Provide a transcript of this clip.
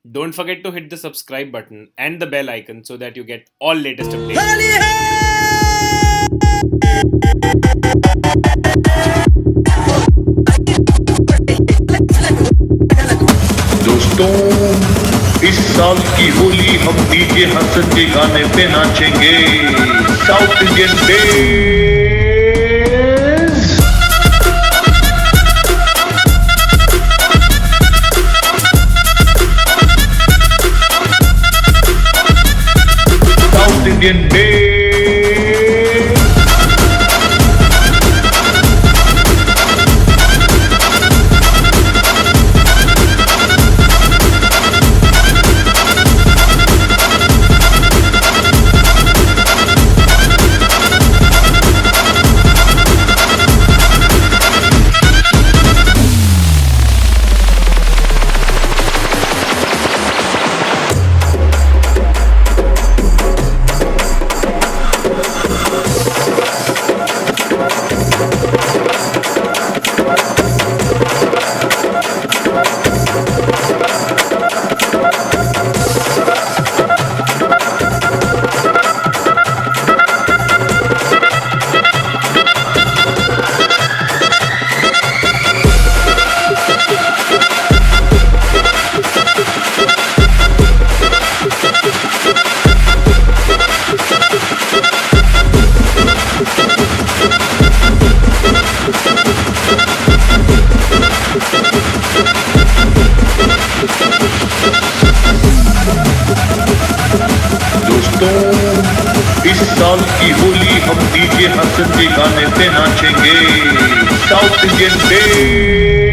Don't forget to hit the subscribe button and the bell icon so that you get all latest updates. दोस्तों, इस साल की होली हम DJ Hasan के गाने पे नाचेंगे। South Indian bass. South Indian bass. इस साल की होली हम डीजे हसन के गाने पे नाचेंगे। South Indian base.